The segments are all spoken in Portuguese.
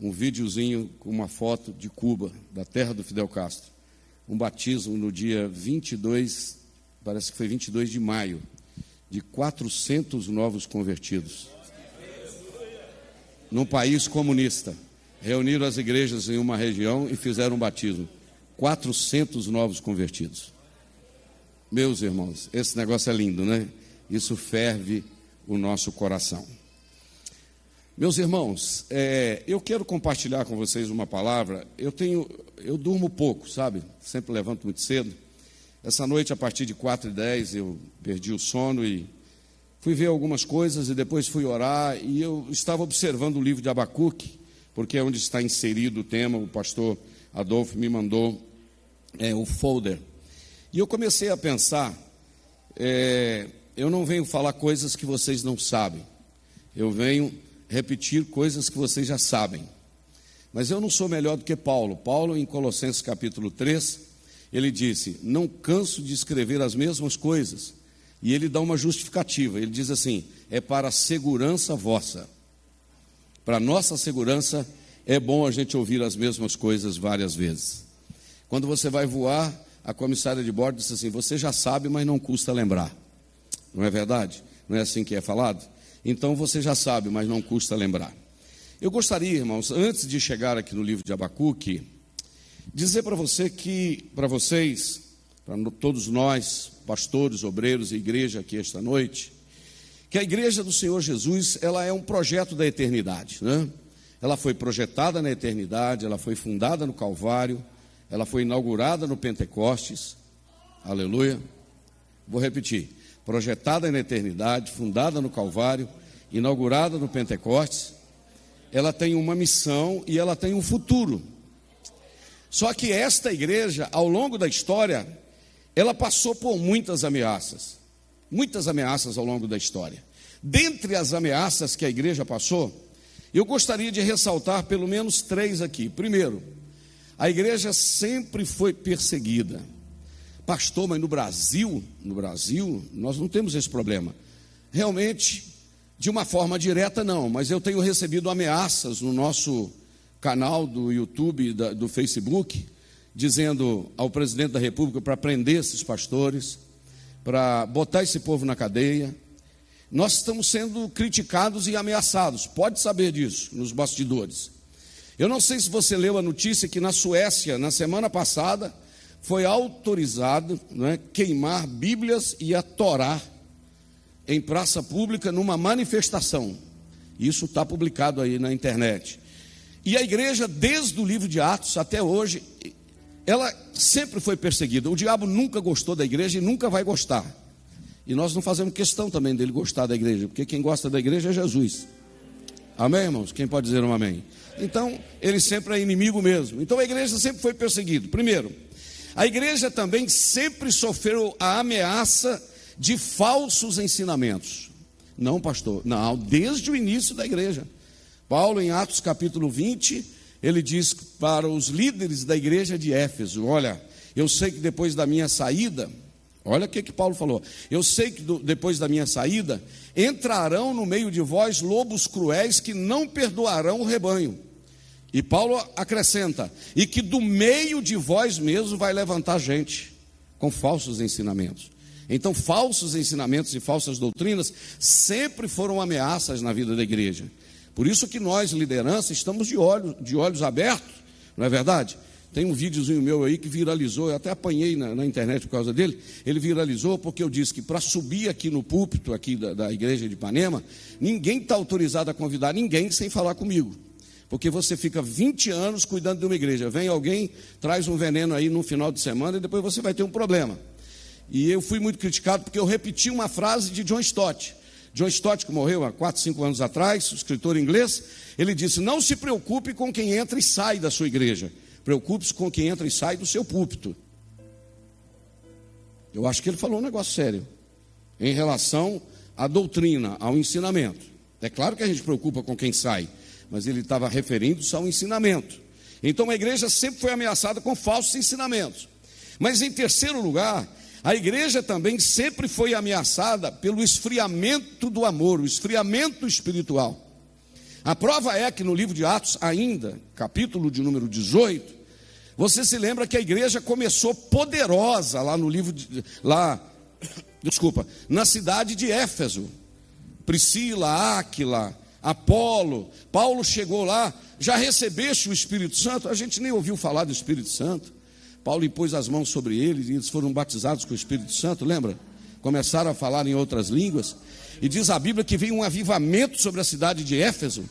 um videozinho com uma foto de Cuba, da terra do Fidel Castro. Um batismo no dia 22, parece que foi 22 de maio, de 400 novos convertidos. Num país comunista. Reuniram as igrejas em uma região e fizeram um batismo. 400 novos convertidos. Meus irmãos, esse negócio é lindo, né? Isso ferve o nosso coração. Meus irmãos, eu quero compartilhar com vocês uma palavra. Eu durmo pouco, sabe? Sempre levanto muito cedo. Essa noite, a partir de 4h10, eu perdi o sono e fui ver algumas coisas e depois fui orar. E eu estava observando o livro de Abacuque, porque é onde está inserido o tema. O pastor Adolfo me mandou o folder. E eu comecei a pensar, eu não venho falar coisas que vocês não sabem. Eu venho repetir coisas que vocês já sabem. Mas eu não sou melhor do que Paulo. Paulo, em Colossenses capítulo 3, ele disse: não canso de escrever as mesmas coisas. E ele dá uma justificativa. Ele diz assim: é para a segurança vossa. Para a nossa segurança, é bom a gente ouvir as mesmas coisas várias vezes. Quando você vai voar, a comissária de bordo disse assim: você já sabe, mas não custa lembrar. Não é verdade? Não é assim que é falado? Então você já sabe, mas não custa lembrar. Eu gostaria, irmãos, antes de chegar aqui no livro de Abacuque, dizer para vocês, para todos nós, pastores, obreiros e igreja aqui esta noite, que a igreja do Senhor Jesus, ela é um projeto da eternidade, né? Ela foi projetada na eternidade, ela foi fundada no Calvário, ela foi inaugurada no Pentecostes, aleluia. Vou repetir: projetada na eternidade, fundada no Calvário, inaugurada no Pentecostes. Ela tem uma missão e ela tem um futuro. Só que esta igreja, ao longo da história, ela passou por muitas ameaças ao longo da história. Dentre as ameaças que a igreja passou, eu gostaria de ressaltar pelo menos 3 aqui. Primeiro, a igreja sempre foi perseguida. Pastor, mas no Brasil, nós não temos esse problema. Realmente, de uma forma direta não, mas eu tenho recebido ameaças no nosso canal do YouTube, do Facebook, dizendo ao presidente da República para prender esses pastores, para botar esse povo na cadeia. Nós estamos sendo criticados e ameaçados, pode saber disso, nos bastidores. Eu não sei se você leu a notícia que na Suécia, na semana passada, foi autorizado, queimar Bíblias e a Torá em praça pública numa manifestação. Isso está publicado aí na internet. E a igreja, desde o livro de Atos até hoje, ela sempre foi perseguida. O diabo nunca gostou da igreja e nunca vai gostar. E nós não fazemos questão também dele gostar da igreja, porque quem gosta da igreja é Jesus. Amém, irmãos? Quem pode dizer um amém? Então, ele sempre é inimigo mesmo. Então, a igreja sempre foi perseguida. Primeiro, a igreja também sempre sofreu a ameaça de falsos ensinamentos. Não, pastor, não, desde o início da igreja. Paulo, em Atos capítulo 20, ele diz para os líderes da igreja de Éfeso: olha, eu sei que depois da minha saída, olha o que Paulo falou, eu sei que depois da minha saída, entrarão no meio de vós lobos cruéis que não perdoarão o rebanho. E Paulo acrescenta: e que do meio de vós mesmo vai levantar gente com falsos ensinamentos. Então, falsos ensinamentos e falsas doutrinas sempre foram ameaças na vida da igreja. Por isso que nós, liderança, estamos de olhos abertos, não é verdade? Tem um videozinho meu aí que viralizou, eu até apanhei na internet por causa dele. Ele viralizou porque eu disse que para subir aqui no púlpito aqui da igreja de Ipanema, ninguém está autorizado a convidar ninguém sem falar comigo. Porque você fica 20 anos cuidando de uma igreja. Vem alguém, traz um veneno aí no final de semana e depois você vai ter um problema. E eu fui muito criticado porque eu repeti uma frase de John Stott. John Stott, que morreu há 4, 5 anos atrás, escritor inglês, ele disse: não se preocupe com quem entra e sai da sua igreja, preocupe-se com quem entra e sai do seu púlpito. Eu acho que ele falou um negócio sério em relação à doutrina, ao ensinamento. É claro que a gente preocupa com quem sai, mas ele estava referindo-se ao ensinamento. Então a igreja sempre foi ameaçada com falsos ensinamentos. Mas em terceiro lugar, a igreja também sempre foi ameaçada pelo esfriamento do amor, o esfriamento espiritual. A prova é que no livro de Atos, ainda, capítulo de número 18, você se lembra que a igreja começou poderosa lá no livro na cidade de Éfeso. Priscila, Áquila, Apolo, Paulo chegou lá. Já recebeste o Espírito Santo? A gente nem ouviu falar do Espírito Santo. Paulo impôs as mãos sobre eles e eles foram batizados com o Espírito Santo, lembra? Começaram a falar em outras línguas. E diz a Bíblia que veio um avivamento sobre a cidade de Éfeso.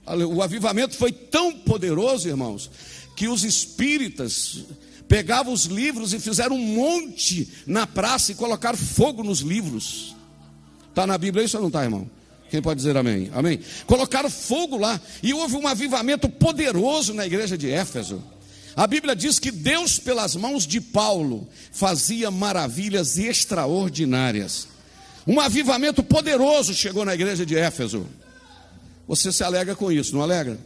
O avivamento foi tão poderoso, irmãos, que os espíritas pegavam os livros e fizeram um monte na praça e colocaram fogo nos livros. Está na Bíblia isso ou não está, irmão? Quem pode dizer amém? Amém? Colocaram fogo lá e houve um avivamento poderoso na igreja de Éfeso. A Bíblia diz que Deus, pelas mãos de Paulo, fazia maravilhas extraordinárias. Um avivamento poderoso chegou na igreja de Éfeso. Você se alegra com isso, não alegra?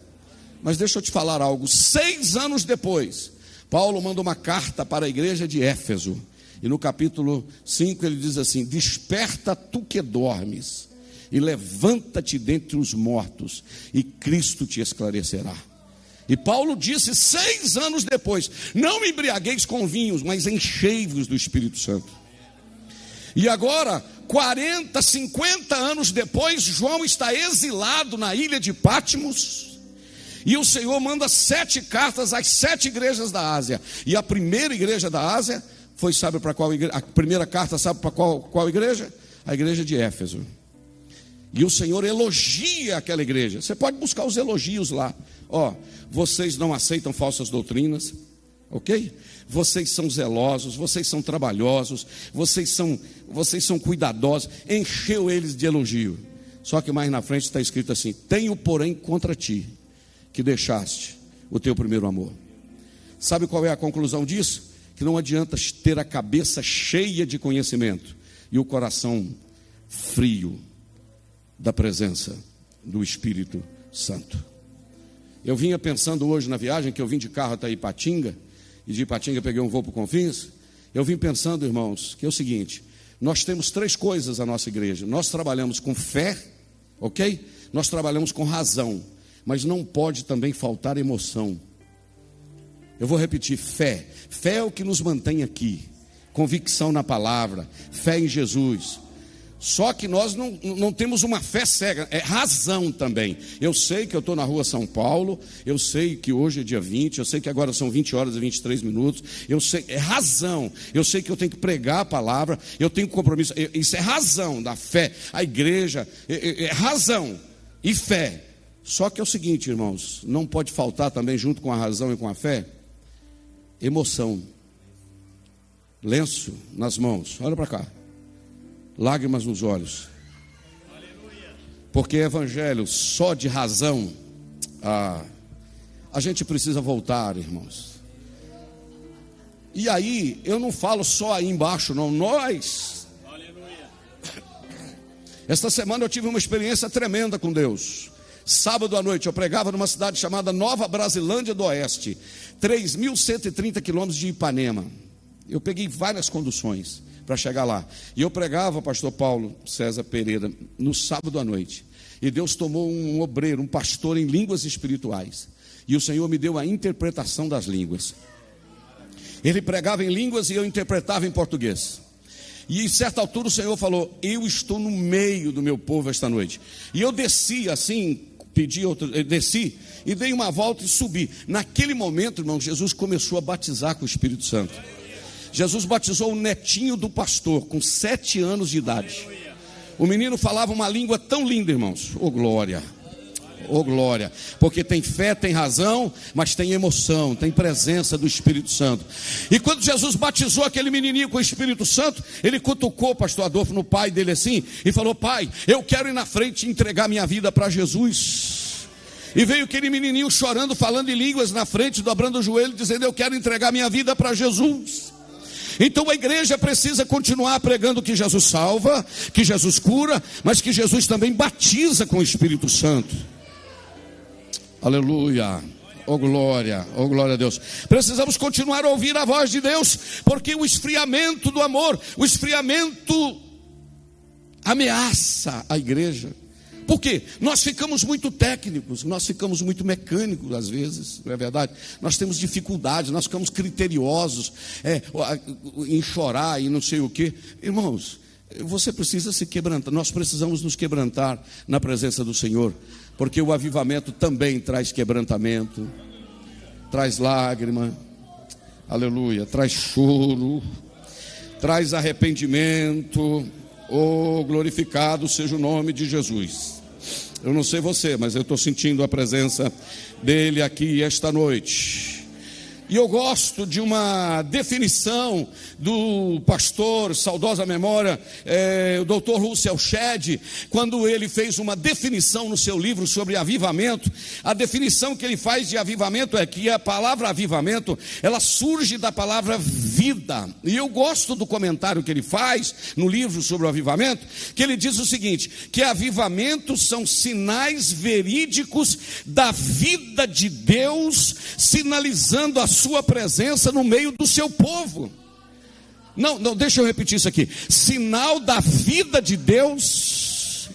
Mas deixa eu te falar algo. 6 anos depois, Paulo manda uma carta para a igreja de Éfeso. E no capítulo 5 ele diz assim: desperta tu que dormes, e levanta-te dentre os mortos, e Cristo te esclarecerá. E Paulo disse 6 anos depois: não me embriagueis com vinhos, mas enchei-vos do Espírito Santo. E agora, 40, 50 anos depois, João está exilado na ilha de Patmos. E o Senhor manda 7 cartas às 7 igrejas da Ásia. E a primeira igreja da Ásia foi, sabe para qual igreja? A primeira carta, sabe para qual igreja? A igreja de Éfeso. E o Senhor elogia aquela igreja. Você pode buscar os elogios lá. Ó, vocês não aceitam falsas doutrinas, ok? Vocês são zelosos, vocês são trabalhosos, vocês são cuidadosos. Encheu eles de elogio. Só que mais na frente está escrito assim: tenho porém contra ti, que deixaste o teu primeiro amor. Sabe qual é a conclusão disso? Que não adianta ter a cabeça cheia de conhecimento e o coração frio da presença do Espírito Santo. Eu vinha pensando hoje na viagem, que eu vim de carro até Ipatinga, e de Ipatinga peguei um voo para o Confins. Eu vim pensando, irmãos, que é o seguinte: nós temos 3 coisas na nossa igreja. Nós trabalhamos com fé, ok? Nós trabalhamos com razão, mas não pode também faltar emoção. Eu vou repetir: fé. Fé é o que nos mantém aqui. Convicção na palavra, fé em Jesus. Só que nós não temos uma fé cega, é razão também. Eu sei que eu estou na rua São Paulo, eu sei que hoje é dia 20, eu sei que agora são 20 horas e 23 minutos, eu sei, é razão. Eu sei que eu tenho que pregar a palavra, eu tenho compromisso, isso é razão da fé. A igreja é razão e fé. Só que é o seguinte, irmãos, não pode faltar também, junto com a razão e com a fé, emoção. Lenço nas mãos, olha para cá. Lágrimas nos olhos. Porque evangelho só de razão, a gente precisa voltar, irmãos. E aí, eu não falo só aí embaixo, não, nós. Esta semana eu tive uma experiência tremenda com Deus. Sábado à noite eu pregava numa cidade chamada Nova Brasilândia do Oeste, 3.130 quilômetros de Ipanema. Eu peguei várias conduções para chegar lá. E eu pregava, pastor Paulo César Pereira, no sábado à noite. E Deus tomou um obreiro, um pastor em línguas espirituais. E o Senhor me deu a interpretação das línguas. Ele pregava em línguas e eu interpretava em português. E em certa altura o Senhor falou: eu estou no meio do meu povo esta noite. E eu desci assim, desci e dei uma volta e subi. Naquele momento, irmão, Jesus começou a batizar com o Espírito Santo. Jesus batizou o netinho do pastor, com 7 anos de idade. O menino falava uma língua tão linda, irmãos. Oh glória, oh glória. Porque tem fé, tem razão, mas tem emoção, tem presença do Espírito Santo. E quando Jesus batizou aquele menininho com o Espírito Santo, ele cutucou o pastor Adolfo no pai dele assim, e falou: pai, eu quero ir na frente e entregar minha vida para Jesus. E veio aquele menininho chorando, falando em línguas na frente, dobrando o joelho, dizendo: eu quero entregar minha vida para Jesus. Então a igreja precisa continuar pregando que Jesus salva, que Jesus cura, mas que Jesus também batiza com o Espírito Santo. Aleluia, oh glória a Deus. Precisamos continuar a ouvir a voz de Deus, porque o esfriamento do amor, o esfriamento ameaça a igreja. Por quê? Nós ficamos muito técnicos, nós ficamos muito mecânicos às vezes, não é verdade? Nós temos dificuldades, nós ficamos criteriosos em chorar e não sei o quê. Irmãos, você precisa se quebrantar, nós precisamos nos quebrantar na presença do Senhor, porque o avivamento também traz quebrantamento, traz lágrima, aleluia, traz choro, traz arrependimento. Oh, glorificado seja o nome de Jesus. Eu não sei você, mas eu estou sentindo a presença dele aqui esta noite. E eu gosto de uma definição do pastor, saudosa memória, o Dr. Russell Shedd, quando ele fez uma definição no seu livro sobre avivamento. A definição que ele faz de avivamento é que a palavra avivamento, ela surge da palavra vida. E eu gosto do comentário que ele faz no livro sobre o avivamento, que ele diz o seguinte, que avivamentos são sinais verídicos da vida de Deus, sinalizando a sua presença no meio do seu povo. Não, deixa eu repetir isso aqui. Sinal da vida de Deus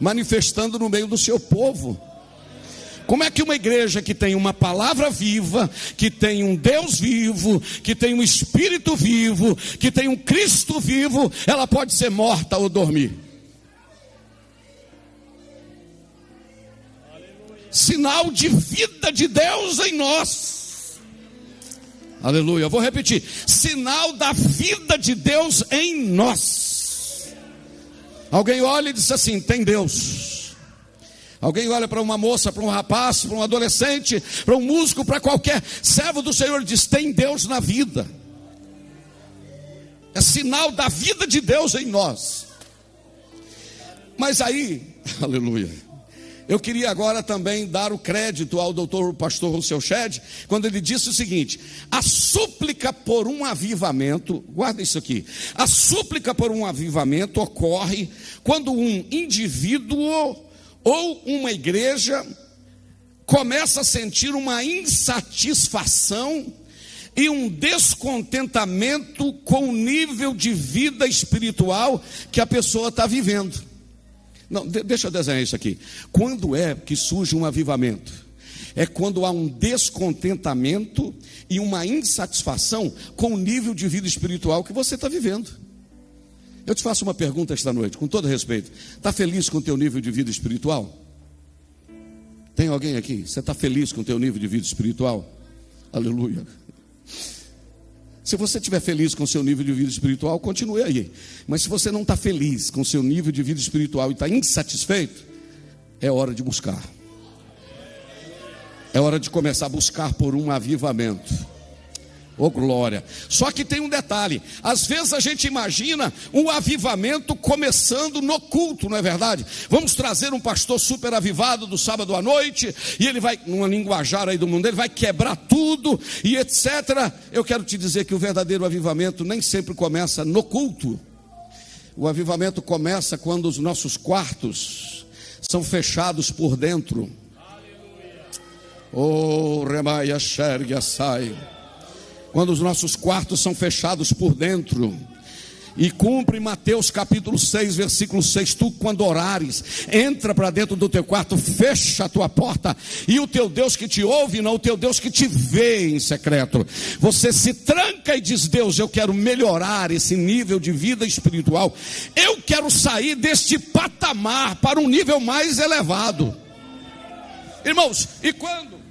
manifestando no meio do seu povo. Como é que uma igreja que tem uma palavra viva, que tem um Deus vivo, que tem um Espírito vivo, que tem um Cristo vivo, ela pode ser morta ou dormir? Sinal de vida de Deus em nós. Aleluia, eu vou repetir. Sinal da vida de Deus em nós. Alguém olha e diz assim, tem Deus. Alguém olha para uma moça, para um rapaz, para um adolescente, para um músico, para qualquer servo do Senhor e diz, tem Deus na vida. É sinal da vida de Deus em nós. Mas aí, aleluia, eu queria agora também dar o crédito ao doutor pastor Russell Shedd, quando ele disse o seguinte, a súplica por um avivamento, guarda isso aqui, a súplica por um avivamento ocorre quando um indivíduo ou uma igreja começa a sentir uma insatisfação e um descontentamento com o nível de vida espiritual que a pessoa está vivendo. Não, deixa eu desenhar isso aqui. Quando é que surge um avivamento? É quando há um descontentamento e uma insatisfação com o nível de vida espiritual que você está vivendo. Eu te faço uma pergunta esta noite, com todo respeito. Está feliz com o teu nível de vida espiritual? Tem alguém aqui? Você está feliz com o teu nível de vida espiritual? Aleluia. Se você estiver feliz com o seu nível de vida espiritual, continue aí. Mas se você não está feliz com o seu nível de vida espiritual e está insatisfeito, é hora de buscar. É hora de começar a buscar por um avivamento. Oh glória. Só que tem um detalhe. Às vezes a gente imagina um avivamento começando no culto, não é verdade? Vamos trazer um pastor super avivado do sábado à noite, e ele vai, numa linguajar aí do mundo, ele vai quebrar tudo e etc. Eu quero te dizer que o verdadeiro avivamento nem sempre começa no culto. O avivamento começa quando os nossos quartos são fechados por dentro. Oh remaia xerga sai. Quando os nossos quartos são fechados por dentro. E cumpre Mateus capítulo 6, versículo 6. Tu quando orares, entra para dentro do teu quarto, fecha a tua porta. E o teu Deus que te ouve, não o teu Deus que te vê em secreto. Você se tranca e diz, Deus, eu quero melhorar esse nível de vida espiritual. Eu quero sair deste patamar para um nível mais elevado. Irmãos, e quando?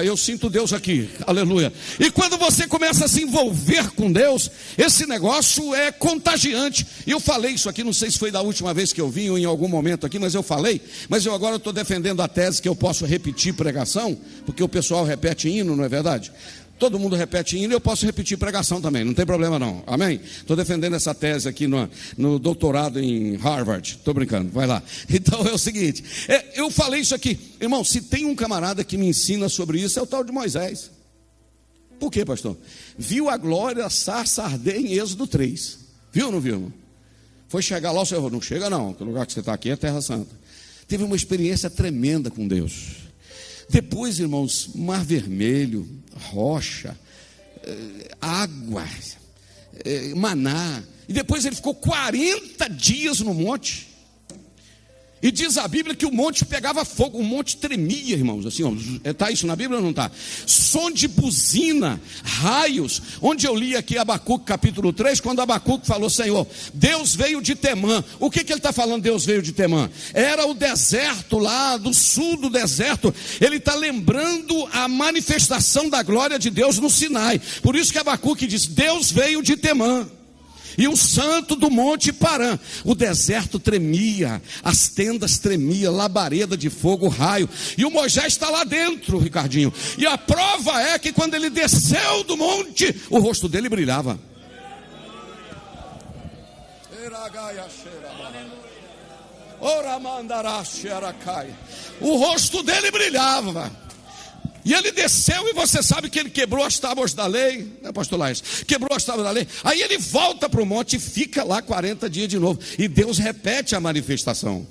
Eu sinto Deus aqui, aleluia. E quando você começa a se envolver com Deus, esse negócio é contagiante. E eu falei isso aqui, não sei se foi da última vez que eu vim ou em algum momento aqui, mas eu falei. Mas eu agora estou defendendo a tese que eu posso repetir pregação, porque o pessoal repete hino, não é verdade? Todo mundo repete hino e eu posso repetir pregação também, não tem problema não, amém? Estou defendendo essa tese aqui no doutorado em Harvard, estou brincando, vai lá. Então é o seguinte, eu falei isso aqui, irmão, se tem um camarada que me ensina sobre isso, é o tal de Moisés. Por quê, pastor? Viu a glória, sarça arder em Êxodo 3, viu ou não viu, irmão? Foi chegar lá, o Senhor, não chega não, que o lugar que você está aqui é Terra Santa. Teve uma experiência tremenda com Deus. Depois, irmãos, Mar Vermelho, rocha, água, maná. E depois ele ficou 40 dias no monte. E diz a Bíblia que o monte pegava fogo, o monte tremia, irmãos, assim, está isso na Bíblia ou não está? Som de buzina, raios, onde eu li aqui Abacuque capítulo 3, quando Abacuque falou, Senhor, Deus veio de Temã. O que ele está falando, Deus veio de Temã? Era o deserto lá, do sul do deserto. Ele está lembrando a manifestação da glória de Deus no Sinai. Por isso que Abacuque diz, Deus veio de Temã. E o santo do monte Parã, o deserto tremia, as tendas tremiam, labareda de fogo, raio, e o Moisés está lá dentro, Ricardinho, e a prova é que quando ele desceu do monte, o rosto dele brilhava. O rosto dele brilhava. E ele desceu, e você sabe que ele quebrou as tábuas da lei, né, pastor Laís? Quebrou as tábuas da lei. Aí ele volta para o monte e fica lá 40 dias de novo. E Deus repete a manifestação.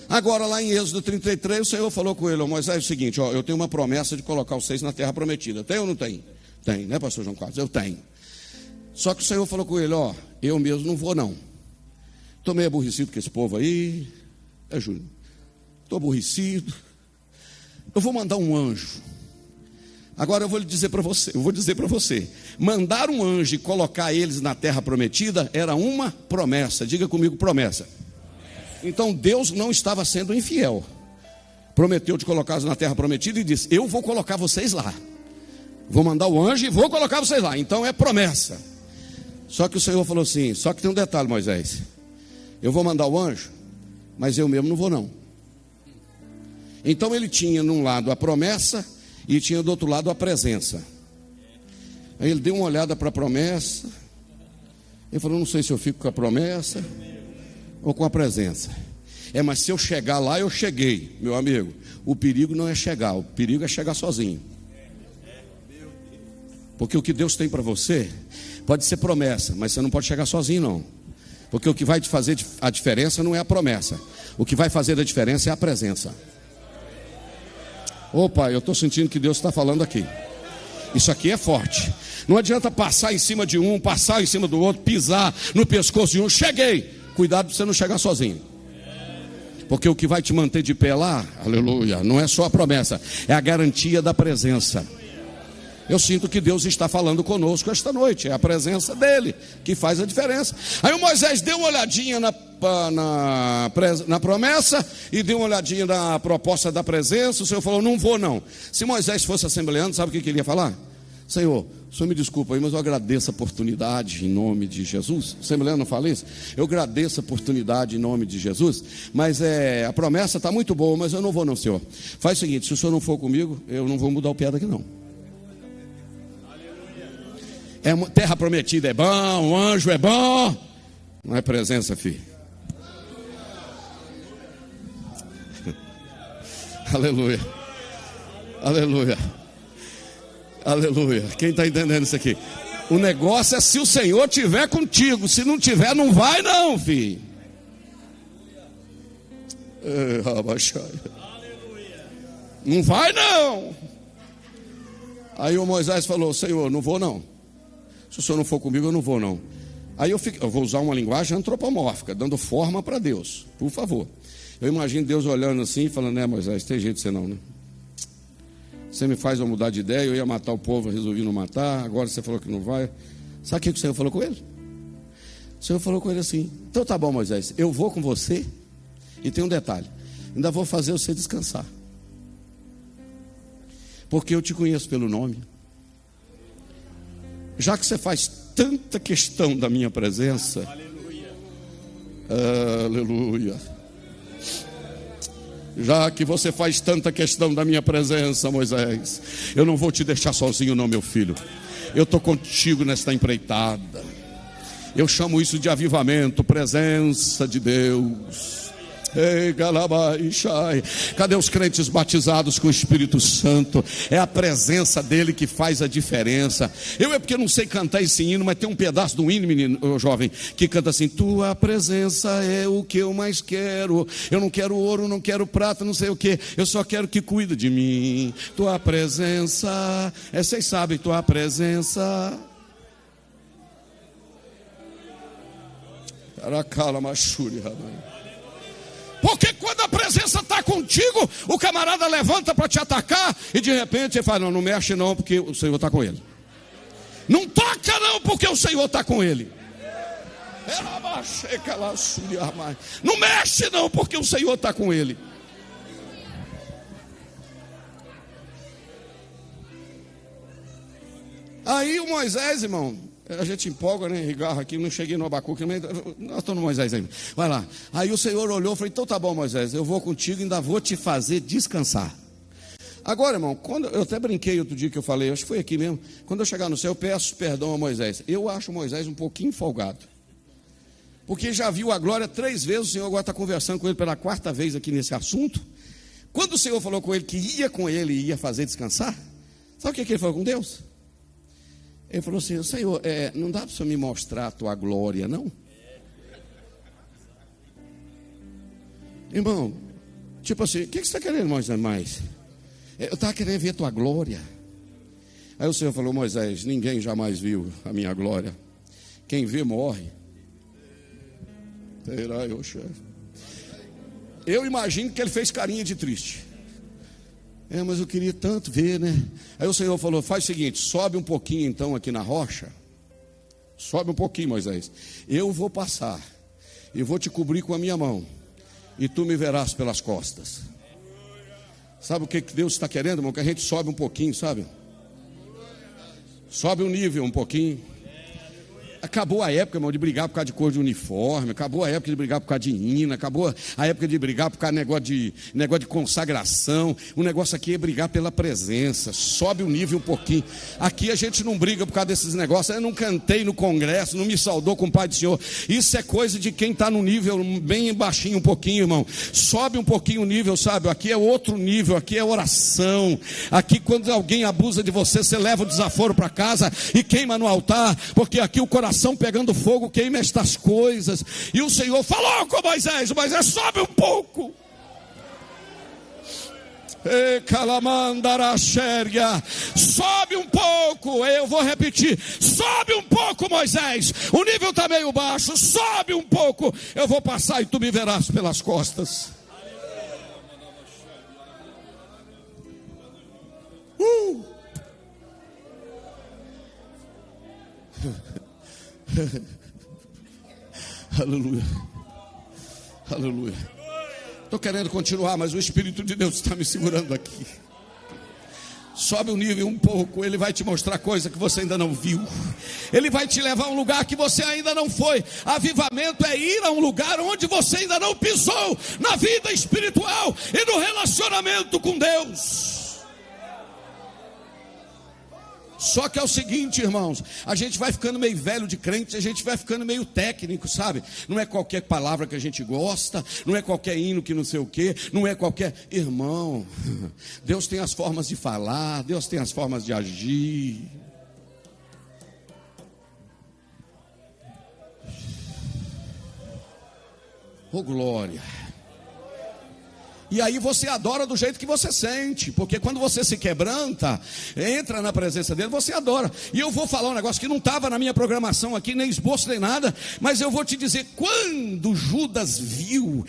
Agora lá em Êxodo 33, o Senhor falou com ele, Moisés, é o seguinte, eu tenho uma promessa de colocar vocês na terra prometida. Tem ou não tem? Tem, né, pastor João Carlos? Eu tenho. Só que o Senhor falou com ele, eu mesmo não vou não. Estou meio aborrecido com esse povo aí. Júnior, estou aborrecido. Eu vou mandar um anjo. Agora eu vou dizer para você, mandar um anjo e colocar eles na terra prometida era uma promessa. Diga comigo, promessa. Então Deus não estava sendo infiel. Prometeu de colocá-los na terra prometida e disse, eu vou colocar vocês lá. Vou mandar o anjo e vou colocar vocês lá. Então é promessa. Só que o Senhor falou assim, só que tem um detalhe, Moisés. Eu vou mandar o anjo, mas eu mesmo não vou não. Então ele tinha num lado a promessa e tinha do outro lado a presença. Aí ele deu uma olhada para a promessa. Ele falou, não sei se eu fico com a promessa ou com a presença. Mas se eu chegar lá, eu cheguei, meu amigo. O perigo não é chegar, o perigo é chegar sozinho. Porque o que Deus tem para você pode ser promessa, mas você não pode chegar sozinho não. Porque o que vai te fazer a diferença não é a promessa. O que vai fazer a diferença é a presença. Opa, eu estou sentindo que Deus está falando aqui. Isso aqui é forte. Não adianta passar em cima de um, passar em cima do outro, pisar no pescoço de um. Cheguei. Cuidado para você não chegar sozinho. Porque o que vai te manter de pé lá, aleluia, não é só a promessa, é a garantia da presença. Eu sinto que Deus está falando conosco esta noite. É a presença dele que faz a diferença. Aí o Moisés deu uma olhadinha na promessa e deu uma olhadinha na proposta da presença. O Senhor falou, não vou não. Se Moisés fosse assembleando, sabe o que ele ia falar? Senhor, o Senhor me desculpa aí, mas eu agradeço a oportunidade em nome de Jesus. O assembleando não fala isso? Eu agradeço a oportunidade em nome de Jesus, mas a promessa está muito boa, mas eu não vou não, Senhor. Faz o seguinte, se o Senhor não for comigo, eu não vou mudar o pé daqui não. Terra prometida é bom, o anjo é bom, não é presença, filho. Aleluia, aleluia, aleluia. Quem está entendendo isso aqui? O negócio é se o Senhor estiver contigo, se não tiver, não vai não, filho. Não vai não. Aí o Moisés falou, Senhor, não vou não. Se o Senhor não for comigo, eu não vou não. Aí eu vou usar uma linguagem antropomórfica, dando forma para Deus, por favor. Eu imagino Deus olhando assim e falando, Moisés, tem jeito de você não, né? Você me faz eu mudar de ideia, eu ia matar o povo, resolvi não matar, agora você falou que não vai. Sabe o que o Senhor falou com ele? O Senhor falou com ele assim, então tá bom, Moisés, eu vou com você, e tem um detalhe, ainda vou fazer você descansar. Porque eu te conheço pelo nome. Já que você faz tanta questão da minha presença, aleluia. Já que você faz tanta questão da minha presença, Moisés, eu não vou te deixar sozinho não, meu filho. Eu estou contigo nesta empreitada. Eu chamo isso de avivamento, presença de Deus. Ei, Galabaixai. Cadê os crentes batizados com o Espírito Santo? É a presença dele que faz a diferença. É porque eu não sei cantar esse hino, mas tem um pedaço do hino, menino, jovem, que canta assim: tua presença é o que eu mais quero. Eu não quero ouro, não quero prata, não sei o que. Eu só quero que cuida de mim. Tua presença, vocês sabem, tua presença. Aracala machuri, rapaz. Porque quando a presença está contigo, o camarada levanta para te atacar e de repente você fala, não mexe não, porque o Senhor está com ele. Não toca não, porque o Senhor está com ele. Não mexe não, porque o Senhor está com ele. Aí o Moisés, irmão, a gente empolga, né? Rigarro aqui, não cheguei no Abacuque, nós estamos no Moisés ainda. Vai lá. Aí o Senhor olhou e falou, então tá bom, Moisés, eu vou contigo e ainda vou te fazer descansar. Agora, irmão, quando eu até brinquei outro dia que eu falei, acho que foi aqui mesmo, quando eu chegar no céu, eu peço perdão a Moisés. Eu acho Moisés um pouquinho folgado. Porque já viu a glória 3 vezes, o Senhor agora está conversando com ele pela 4ª vez aqui nesse assunto. Quando o Senhor falou com ele que ia com ele e ia fazer descansar, sabe o que ele falou com Deus? Ele falou assim, Senhor, não dá para o Senhor me mostrar a tua glória, não? Irmão, tipo assim, o que você está querendo, Moisés, mais? Eu estava querendo ver a tua glória. Aí o Senhor falou, Moisés, ninguém jamais viu a minha glória. Quem vê, morre. Eu imagino que ele fez carinha de triste. Mas eu queria tanto ver, né? Aí o Senhor falou, faz o seguinte, sobe um pouquinho então aqui na rocha. Sobe um pouquinho, Moisés. Eu vou passar e vou te cobrir com a minha mão e tu me verás pelas costas. Sabe o que Deus está querendo, irmão? Que a gente sobe um pouquinho, sabe? Sobe um nível um pouquinho. Acabou a época, irmão, de brigar por causa de cor de uniforme. Acabou a época de brigar por causa de hino. Acabou a época de brigar por causa de negócio de consagração. O negócio aqui é brigar pela presença. Sobe o nível um pouquinho. Aqui a gente não briga por causa desses negócios. Eu não cantei no congresso, não me saudou com o Pai do Senhor. Isso é coisa de quem está no nível bem baixinho um pouquinho, irmão. Sobe um pouquinho o nível, sabe? Aqui é outro nível, aqui é oração. Aqui quando alguém abusa de você, você leva o desaforo para casa e queima no altar, porque aqui o coração pegando fogo queima estas coisas. E o Senhor falou com Moisés, sobe um pouco. Sobe um pouco. Eu vou repetir, sobe um pouco, Moisés. O nível está meio baixo, sobe um pouco. Eu vou passar e tu me verás pelas costas. Aleluia. Aleluia. Estou querendo continuar, mas o Espírito de Deus está me segurando aqui. Sobe o nível um pouco. Ele vai te mostrar coisa que você ainda não viu. Ele vai te levar a um lugar que você ainda não foi. Avivamento é ir a um lugar onde você ainda não pisou, na vida espiritual e no relacionamento com Deus. Só que é o seguinte, irmãos, a gente vai ficando meio velho de crente, a gente vai ficando meio técnico, sabe? Não é qualquer palavra que a gente gosta, não é qualquer hino que não sei o quê, não é qualquer... Irmão, Deus tem as formas de falar, Deus tem as formas de agir. Oh, glória! E aí você adora do jeito que você sente, porque quando você se quebranta, entra na presença dele, você adora. E eu vou falar um negócio que não estava na minha programação aqui, nem esboço, nem nada, mas eu vou te dizer, quando Judas viu,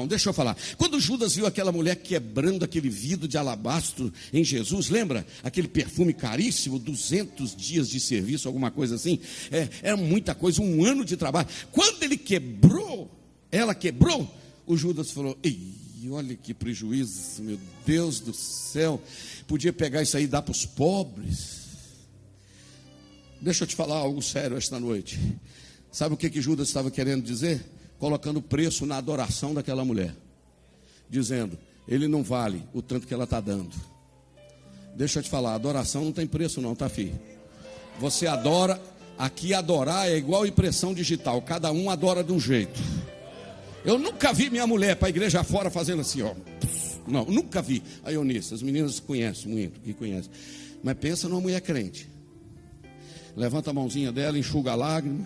deixa eu falar, quando Judas viu aquela mulher quebrando aquele vidro de alabastro em Jesus, lembra? Aquele perfume caríssimo, 200 dias de serviço, alguma coisa assim, era muita coisa, 1 ano de trabalho. Quando ele quebrou, ela quebrou, o Judas falou, e olha que prejuízo, meu Deus do céu. Podia pegar isso aí e dar para os pobres. Deixa eu te falar algo sério esta noite. Sabe o que Judas estava querendo dizer? Colocando preço na adoração daquela mulher, dizendo, ele não vale o tanto que ela está dando. Deixa eu te falar, adoração não tem preço não, tá, filho? Você adora, aqui adorar é igual impressão digital, cada um adora de um jeito. Eu nunca vi minha mulher para a igreja fora fazendo assim, ó. Não, nunca vi. A Eunice, as meninas conhecem muito, que conhecem. Mas pensa numa mulher crente. Levanta a mãozinha dela, enxuga a lágrima.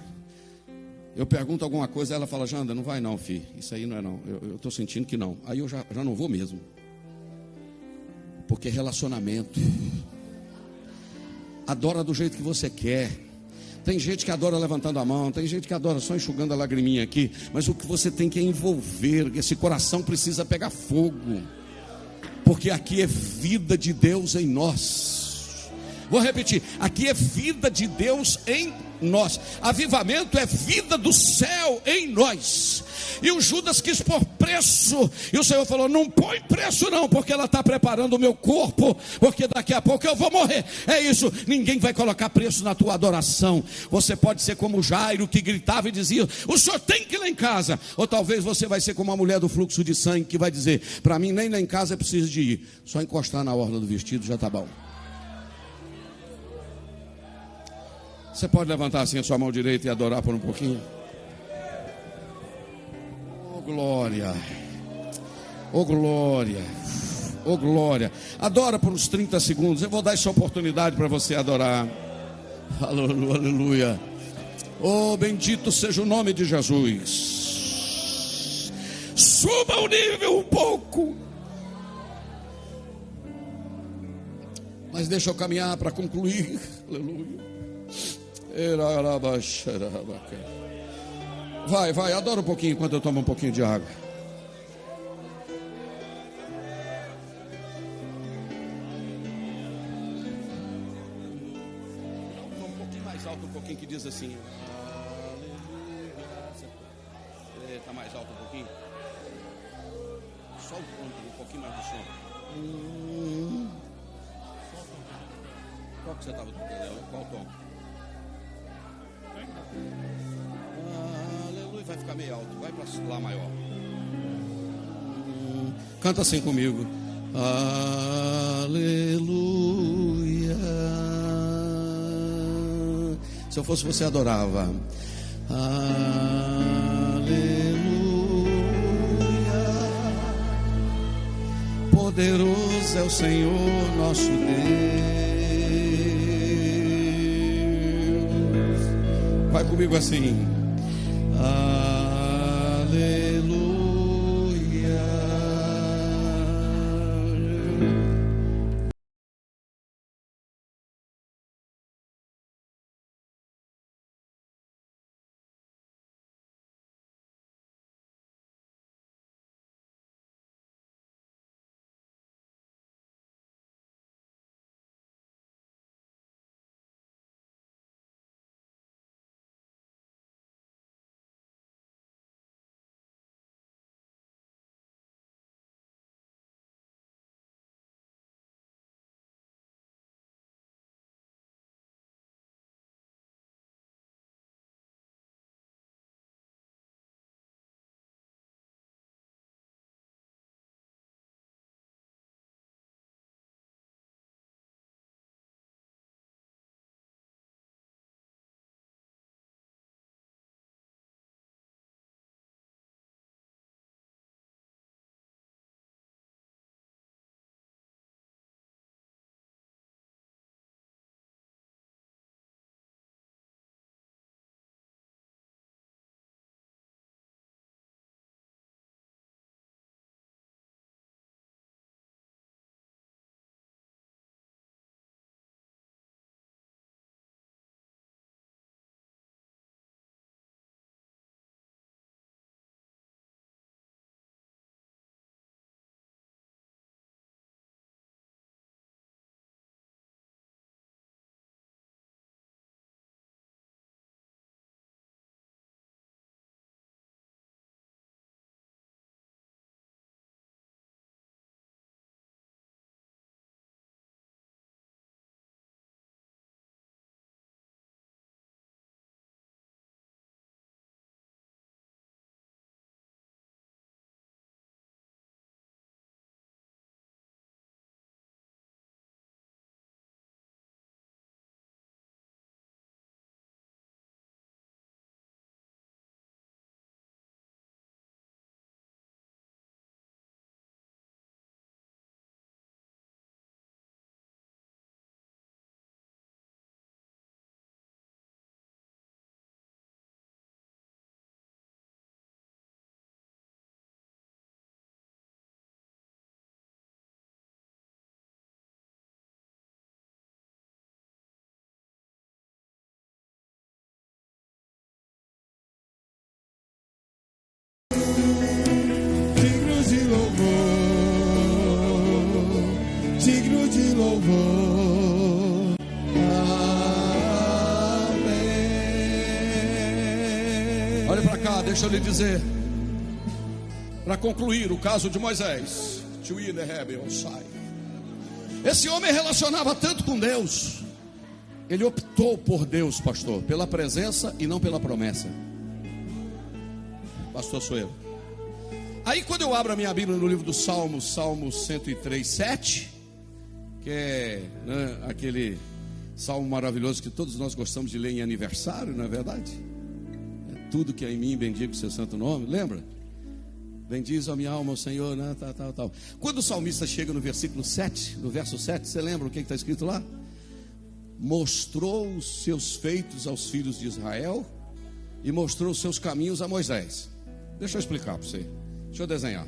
Eu pergunto alguma coisa, ela fala, Janda, não vai não, filho. Isso aí não é não. Eu estou sentindo que não. Aí eu já não vou mesmo. Porque relacionamento. Adora do jeito que você quer. Tem gente que adora levantando a mão, tem gente que adora só enxugando a lagriminha aqui, mas o que você tem que envolver, esse coração precisa pegar fogo, porque aqui é vida de Deus em nós. Vou repetir, aqui é vida de Deus em nós. Avivamento é vida do céu em nós. E o Judas quis pôr preço, e o Senhor falou: não põe preço não, porque ela está preparando o meu corpo, porque daqui a pouco eu vou morrer. É isso, ninguém vai colocar preço na tua adoração. Você pode ser como Jairo, que gritava e dizia: o senhor tem que ir lá em casa. Ou talvez você vai ser como a mulher do fluxo de sangue, que vai dizer: para mim nem lá em casa é preciso de ir, só encostar na orla do vestido já está bom. Você pode levantar assim a sua mão direita e adorar por um pouquinho? Oh glória, oh glória, oh glória. Adora por uns 30 segundos. Eu vou dar essa oportunidade para você adorar. Aleluia, aleluia. Oh, bendito seja o nome de Jesus. Suba o nível um pouco. Mas deixa eu caminhar para concluir. Aleluia. Vai, adora um pouquinho enquanto eu tomo um pouquinho de água. Um pouquinho mais alto, um pouquinho que diz assim: aleluia. Está mais alto um pouquinho. Só um pouquinho mais do som. Qual que você estava tocando? Qual tom? Aleluia, vai ficar meio alto, vai para lá maior. Canta assim comigo. Aleluia. Se eu fosse você, adorava. Aleluia. Poderoso é o Senhor nosso Deus. Vai comigo assim. Amém. Olha para cá, deixa eu lhe dizer, para concluir o caso de Moisés. Esse homem relacionava tanto com Deus, ele optou por Deus, pastor, pela presença e não pela promessa. Pastor, sou eu. Aí quando eu abro a minha Bíblia no livro do Salmos, Salmo 103, 7, que é, né, aquele salmo maravilhoso que todos nós gostamos de ler em aniversário, não é verdade? É tudo que é em mim, bendiga o seu santo nome, lembra? Bendiz a minha alma, o Senhor, né? Tal. Quando o salmista chega no versículo 7, no verso 7, você lembra o que está escrito lá? Mostrou os seus feitos aos filhos de Israel e mostrou os seus caminhos a Moisés. Deixa eu explicar para você, deixa eu desenhar.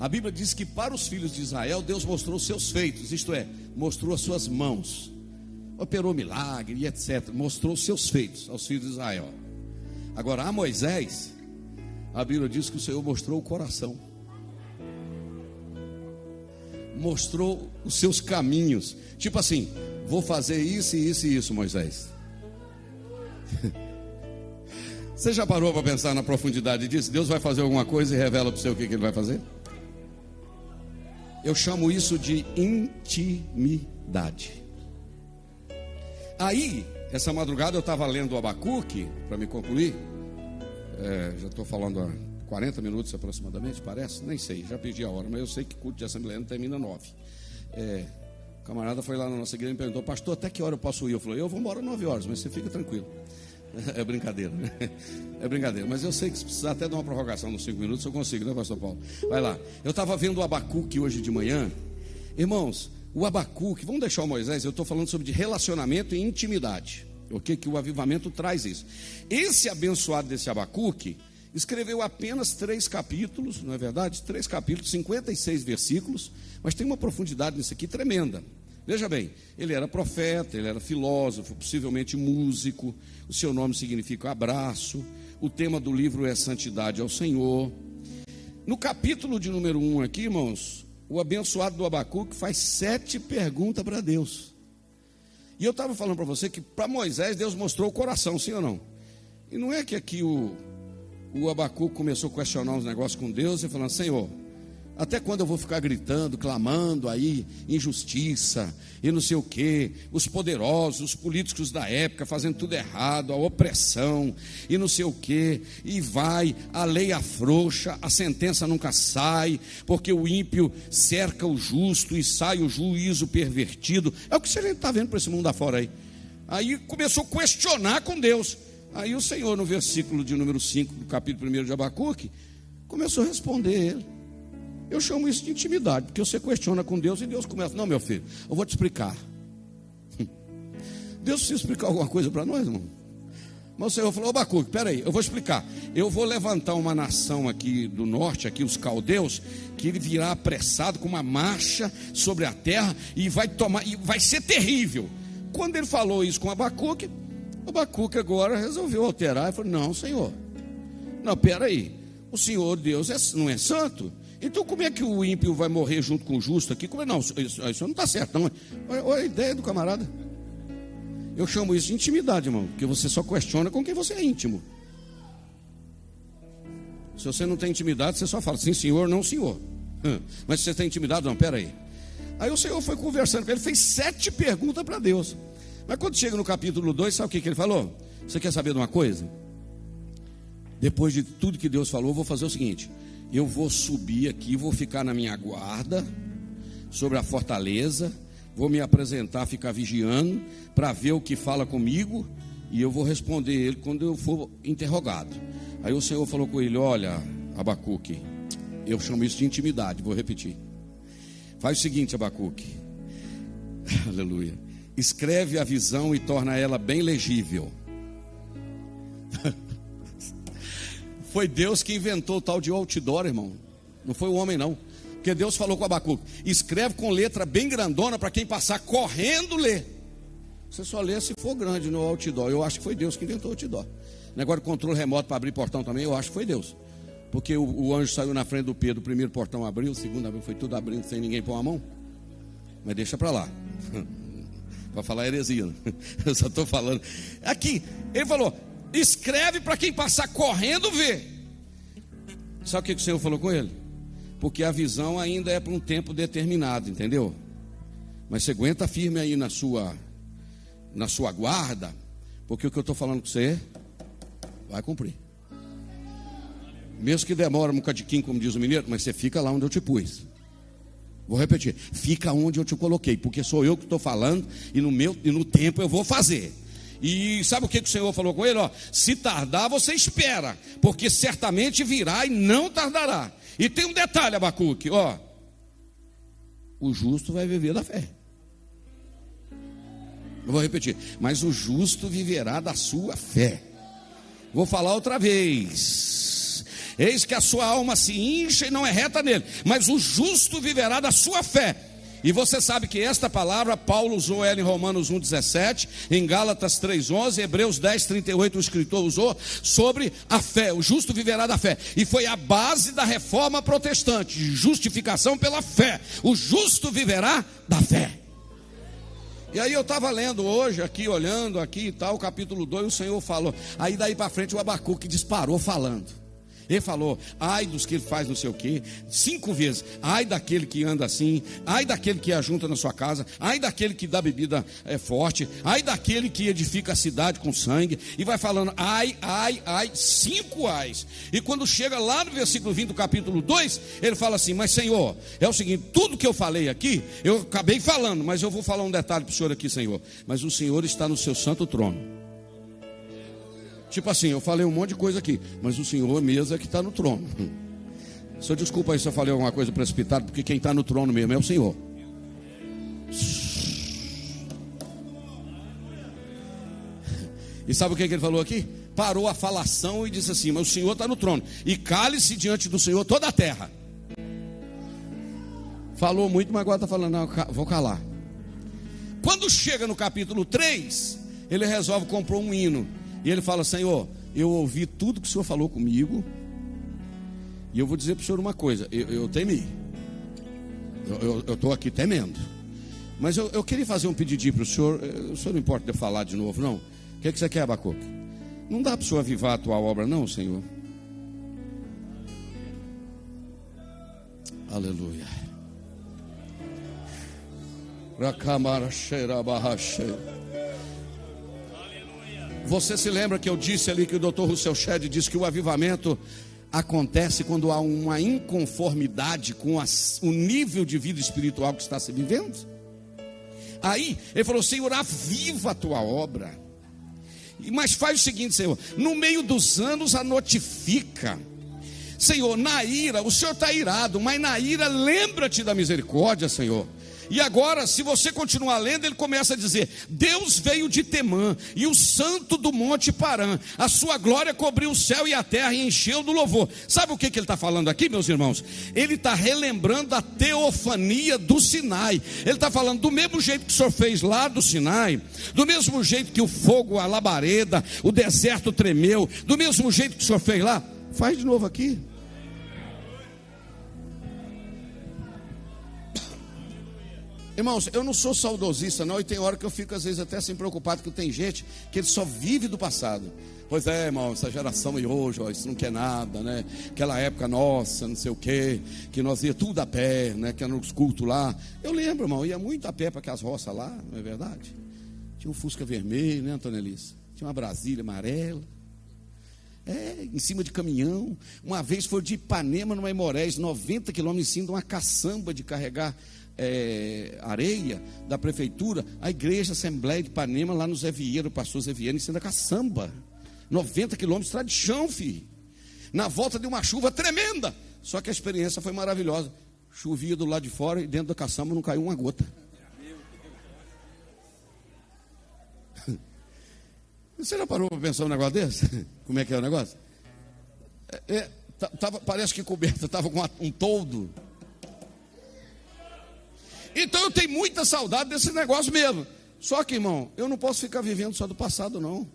A Bíblia diz que para os filhos de Israel, Deus mostrou os seus feitos, isto é, mostrou as suas mãos, operou milagre e etc. Mostrou os seus feitos aos filhos de Israel. Agora, a Moisés, a Bíblia diz que o Senhor mostrou o coração, mostrou os seus caminhos. Tipo assim, vou fazer isso e isso e isso, Moisés. Você já parou para pensar na profundidade disso? Deus vai fazer alguma coisa e revela para você o que ele vai fazer? Eu chamo isso de intimidade. Aí, essa madrugada eu estava lendo o Abacuque, para me concluir. Já estou falando há 40 minutos aproximadamente, parece, nem sei, já perdi a hora, mas eu sei que culto de assembleia não termina 9. O camarada foi lá na nossa igreja e me perguntou: pastor, até que hora eu posso ir? Eu falei: eu vou embora 9 horas, mas você fica tranquilo. É brincadeira, né? É brincadeira, mas eu sei que se precisar até de uma prorrogação nos 5 minutos eu consigo, né, pastor Paulo? Vai lá. Eu estava vendo o Abacuque hoje de manhã. Irmãos, o Abacuque, vamos deixar o Moisés, eu estou falando sobre de relacionamento e intimidade. O que o avivamento traz isso? Esse abençoado desse Abacuque escreveu apenas 3 capítulos, não é verdade? 3 capítulos, 56 versículos, mas tem uma profundidade nisso aqui tremenda. Veja bem, ele era profeta, ele era filósofo, possivelmente músico, o seu nome significa abraço, o tema do livro é santidade ao Senhor. No capítulo de número 1 aqui, irmãos, o abençoado do Abacuque faz 7 perguntas para Deus. E eu estava falando para você que para Moisés Deus mostrou o coração, sim ou não? E não é que aqui o Abacuque começou a questionar uns negócios com Deus e falando: Senhor, até quando eu vou ficar gritando, clamando aí injustiça e não sei o quê, os poderosos, os políticos da época fazendo tudo errado, a opressão e não sei o quê, e vai, a lei afrouxa, a sentença nunca sai, porque o ímpio cerca o justo e sai o juízo pervertido. É o que você está vendo para esse mundo afora aí. Aí começou a questionar com Deus. Aí o Senhor, no versículo de número 5 do capítulo 1 de Abacuque, começou a responder ele. Eu chamo isso de intimidade, porque você questiona com Deus e Deus começa: não, meu filho, eu vou te explicar. Deus precisa explicar alguma coisa para nós, irmão? Mas o Senhor falou: Abacuque, peraí, eu vou explicar. Eu vou levantar uma nação aqui do norte, aqui os caldeus, que ele virá apressado com uma marcha sobre a terra e vai tomar, e vai ser terrível. Quando ele falou isso com Abacuque agora resolveu alterar e falou: não, Senhor, não, peraí, o Senhor Deus não é santo? Então como é que o ímpio vai morrer junto com o justo aqui? Como é? Não, isso não está certo, não. Olha a ideia do camarada. Eu chamo isso de intimidade, irmão, porque você só questiona com quem você é íntimo. Se você não tem intimidade, você só fala: sim, senhor, não, senhor. Mas se você tem intimidade, não, peraí. Aí o Senhor foi conversando com ele, fez 7 perguntas para Deus. Mas quando chega no capítulo 2, sabe o que ele falou? Você quer saber de uma coisa? Depois de tudo que Deus falou, eu vou fazer o seguinte: eu vou subir aqui, vou ficar na minha guarda sobre a fortaleza, vou me apresentar, ficar vigiando para ver o que fala comigo, e eu vou responder ele quando eu for interrogado. Aí o Senhor falou com ele: olha, Abacuque, eu chamo isso de intimidade, vou repetir. Faz o seguinte, Abacuque, aleluia, escreve a visão e torna ela bem legível. Foi Deus que inventou o tal de outdoor, irmão. Não foi o homem, não. Porque Deus falou com Abacuque: escreve com letra bem grandona para quem passar correndo ler. Você só lê se for grande no outdoor. Eu acho que foi Deus que inventou o outdoor. Negócio de controle remoto para abrir portão também, eu acho que foi Deus. Porque o anjo saiu na frente do Pedro, o primeiro portão abriu, o segundo abriu, foi tudo abrindo sem ninguém pôr a mão. Mas deixa para lá. Para falar heresia, né? Eu só estou falando. Aqui, ele falou: escreve para quem passar correndo ver. Sabe o que o Senhor falou com ele? Porque a visão ainda é para um tempo determinado, entendeu? Mas você aguenta firme aí na sua guarda, porque o que eu estou falando com você vai cumprir. Mesmo que demore um bocadinho, como diz o mineiro, mas você fica lá onde eu te pus. Vou repetir: fica onde eu te coloquei, porque sou eu que estou falando, e no tempo eu vou fazer. E sabe o que o Senhor falou com ele? Ó, se tardar, você espera, porque certamente virá e não tardará. E tem um detalhe, Abacuque, ó: o justo vai viver da fé. Eu vou repetir: mas o justo viverá da sua fé. Vou falar outra vez: eis que a sua alma se incha e não é reta nele, mas o justo viverá da sua fé. E você sabe que esta palavra Paulo usou ela em Romanos 1,17, em Gálatas 3,11, Hebreus 10,38, o escritor usou sobre a fé. O justo viverá da fé. E foi a base da reforma protestante, justificação pela fé. O justo viverá da fé. E aí eu estava lendo hoje, aqui, olhando aqui e tal, capítulo 2, o Senhor falou. Aí daí para frente o Abacuque disparou falando. Ele falou: ai dos que ele faz não sei o quê, 5 vezes. Ai daquele que anda assim, ai daquele que ajunta na sua casa, ai daquele que dá bebida forte, ai daquele que edifica a cidade com sangue. E vai falando ai, 5 ais. E quando chega lá no versículo 20 do capítulo 2, ele fala assim: mas Senhor, é o seguinte, tudo que eu falei aqui, eu acabei falando, mas eu vou falar um detalhe para o Senhor aqui, Senhor. Mas o Senhor está no seu santo trono. Tipo assim, eu falei um monte de coisa aqui, mas o Senhor mesmo é que está no trono. Só desculpa aí se eu falei alguma coisa precipitada, porque quem está no trono mesmo é o Senhor. E sabe o que ele falou aqui? Parou a falação e disse assim: mas o Senhor está no trono, e cale-se diante do Senhor toda a terra. Falou muito, mas agora está falando: não, vou calar. Quando chega no capítulo 3, ele resolve comprar um hino. E ele fala: Senhor, eu ouvi tudo que o Senhor falou comigo, e eu vou dizer para o Senhor uma coisa: eu temi, eu estou aqui temendo, mas eu queria fazer um pedidinho para o Senhor não importa de eu falar de novo, não? O que você quer, Abacuque? Não dá para o Senhor avivar a tua obra, não, Senhor? Aleluia. Rakamara cheira barra cheira. Você se lembra que eu disse ali que o Dr. Russell Shedd disse que o avivamento acontece quando há uma inconformidade com o nível de vida espiritual que está se vivendo? Aí ele falou: Senhor, aviva a tua obra, mas faz o seguinte, Senhor, no meio dos anos a notifica. Senhor, na ira, o Senhor está irado, mas na ira lembra-te da misericórdia, Senhor. E agora, se você continuar lendo, ele começa a dizer: Deus veio de Temã, e o santo do monte Parã, a sua glória cobriu o céu e a terra e encheu do louvor. Sabe o que ele está falando aqui, meus irmãos? Ele está relembrando a teofania do Sinai. Ele está falando: do mesmo jeito que o Senhor fez lá do Sinai, do mesmo jeito que o fogo, a labareda, o deserto tremeu, do mesmo jeito que o Senhor fez lá, faz de novo aqui. Irmãos, eu não sou saudosista não, e tem hora que eu fico às vezes até assim preocupado, que tem gente que ele só vive do passado. Pois é, irmão, essa geração de hoje, ó, isso não quer nada, né? Aquela época nossa, não sei o quê, que nós ia tudo a pé, né? Que era nos cultos lá. Eu lembro, irmão, ia muito a pé para aquelas roças lá, não é verdade? Tinha um Fusca vermelho, né, Antônia Elisa? Tinha uma Brasília amarela. Em cima de caminhão. Uma vez foi de Ipanema, numa Imorés, 90 quilômetros, em cima de uma caçamba de carregar areia da prefeitura, a igreja Assembleia de Ipanema, lá no Zé Vieira, o pastor Zé Vieira, em cima da caçamba, 90 quilômetros, estrada de chão, filho, na volta de uma chuva tremenda. Só que a experiência foi maravilhosa. Chovia do lado de fora e dentro da caçamba não caiu uma gota. Você já parou para pensar um negócio desse? Como é que é o negócio? Parece que coberta estava com um toldo. Então eu tenho muita saudade desse negócio mesmo. Só que, irmão, eu não posso ficar vivendo só do passado, não.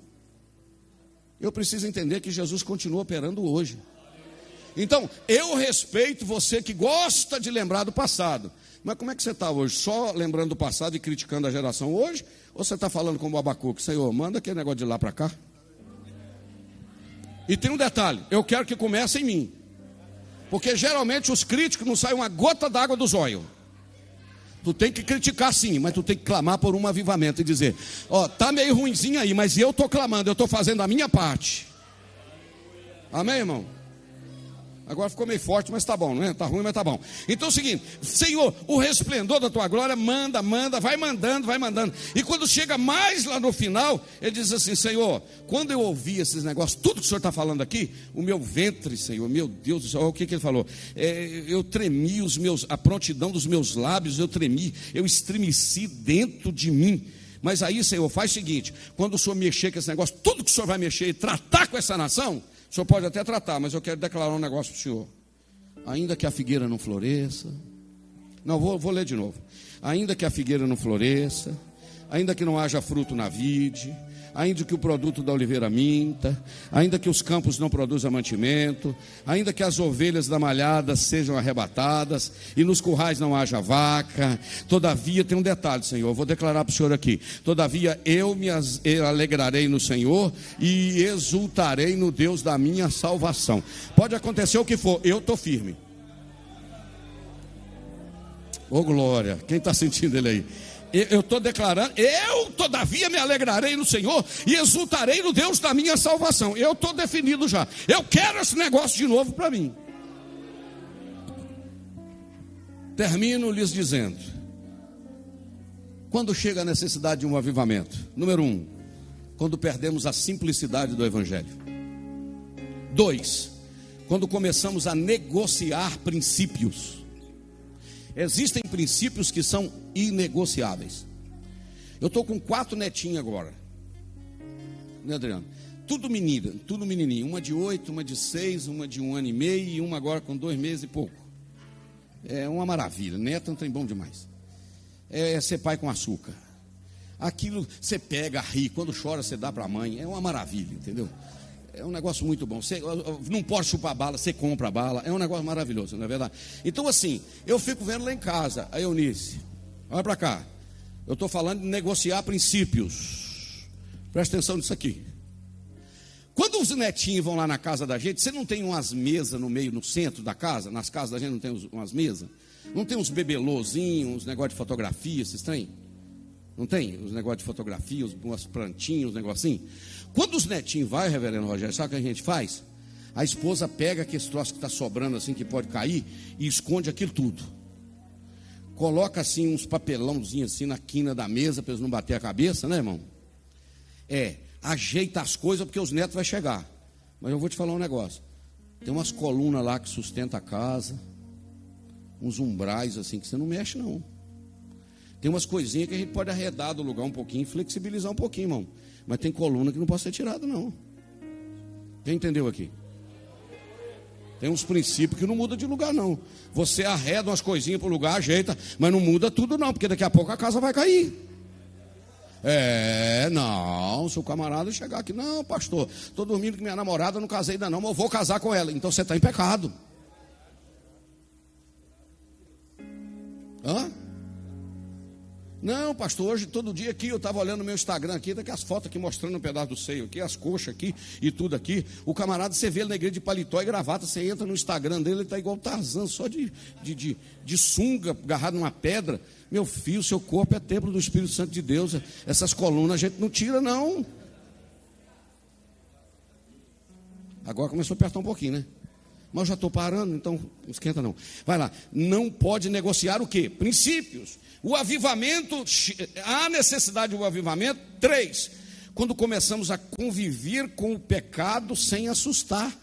Eu preciso entender que Jesus continua operando hoje. Então, eu respeito você que gosta de lembrar do passado, Mas como é que você está hoje? Só lembrando do passado e criticando a geração hoje? Ou você está falando como o Abacuque? Senhor, manda aquele negócio de lá para cá. E tem um detalhe, eu quero que comece em mim. Porque geralmente os críticos não saem uma gota d'água do zóio. Tu tem que criticar sim, mas tu tem que clamar por um avivamento e dizer, ó, tá meio ruinzinho aí, mas eu estou clamando, eu estou fazendo a minha parte. Amém, irmão? Agora ficou meio forte, mas tá bom, não é? Tá ruim, mas tá bom. Então é o seguinte, Senhor, o resplendor da tua glória manda, vai mandando. E quando chega mais lá no final, ele diz assim, Senhor, quando eu ouvi esses negócios, tudo que o Senhor está falando aqui, o meu ventre, Senhor, meu Deus do céu, o que ele falou? Eu tremi a prontidão dos meus lábios, eu tremi, eu estremeci dentro de mim. Mas aí, Senhor, faz o seguinte, quando o Senhor mexer com esse negócio, tudo que o Senhor vai mexer e tratar com essa nação, o Senhor pode até tratar, mas eu quero declarar um negócio para o Senhor. Ainda que a figueira não floresça. Não, vou ler de novo. Ainda que a figueira não floresça, ainda que não haja fruto na vide, ainda que o produto da oliveira minta, ainda que os campos não produzam mantimento, ainda que as ovelhas da malhada sejam arrebatadas, e nos currais não haja vaca, todavia, tem um detalhe, Senhor, eu vou declarar para o Senhor aqui, todavia eu me alegrarei no Senhor, e exultarei no Deus da minha salvação. Pode acontecer o que for, eu estou firme. Ô glória, quem está sentindo ele aí? Eu estou declarando, eu todavia me alegrarei no Senhor e exultarei no Deus da minha salvação. Eu estou definido já. Eu quero esse negócio de novo para mim. Termino lhes dizendo: quando chega a necessidade de um avivamento? Número 1, quando perdemos a simplicidade do Evangelho. 2, quando começamos a negociar princípios. Existem princípios que são inegociáveis. Eu estou com 4 netinhas agora, né, Adriano? Tudo menininho. Uma de 8, uma de 6, uma de 1 ano e meio e uma agora com 2 meses e pouco. É uma maravilha, neto não tem bom demais. É ser pai com açúcar. Aquilo você pega, ri, quando chora você dá para a mãe. É uma maravilha, entendeu? É um negócio muito bom. Você não pode chupar bala, você compra bala. É um negócio maravilhoso, não é verdade? Então assim, eu fico vendo lá em casa, a Eunice, olha para cá. Eu estou falando de negociar princípios. Presta atenção nisso aqui. Quando os netinhos vão lá na casa da gente, você não tem umas mesas no meio, no centro da casa? Nas casas da gente não tem umas mesas? Não tem uns bebelôzinhos, uns negócios de fotografia, esses trem? Não tem? Os negócios de fotografia, umas plantinhas, uns negocinhos. Quando os netinhos vão, reverendo Rogério, sabe o que a gente faz? A esposa pega aquele troço que está sobrando assim, que pode cair, e esconde aquilo tudo. Coloca assim uns papelãozinhos assim na quina da mesa, para eles não bater a cabeça, né, irmão? Ajeita as coisas, porque os netos vão chegar. Mas eu vou te falar um negócio. Tem umas colunas lá que sustentam a casa, uns umbrais assim, que você não mexe não. Tem umas coisinhas que a gente pode arredar do lugar um pouquinho, flexibilizar um pouquinho, irmão. Mas tem coluna que não pode ser tirada, não. Quem entendeu aqui? Tem uns princípios que não muda de lugar, não. Você arreda umas coisinhas para o lugar, ajeita, mas não muda tudo, não, porque daqui a pouco a casa vai cair. Não, se o camarada chegar aqui, não, pastor, estou dormindo com minha namorada, não casei ainda não, mas eu vou casar com ela. Então você está em pecado. Hã? Não, pastor, hoje todo dia aqui eu estava olhando no meu Instagram aqui, daqui as fotos aqui mostrando um pedaço do seio aqui, as coxas aqui e tudo aqui. O camarada, você vê ele na igreja de paletó e gravata, você entra no Instagram dele, ele está igual Tarzan, só de sunga, agarrado numa pedra. Meu filho, seu corpo é templo do Espírito Santo de Deus. Essas colunas a gente não tira, não. Agora começou a apertar um pouquinho, né? Mas eu já estou parando, então não esquenta não. Vai lá, não pode negociar o quê? Princípios. O avivamento, há necessidade do avivamento. 3, quando começamos a conviver com o pecado sem assustar.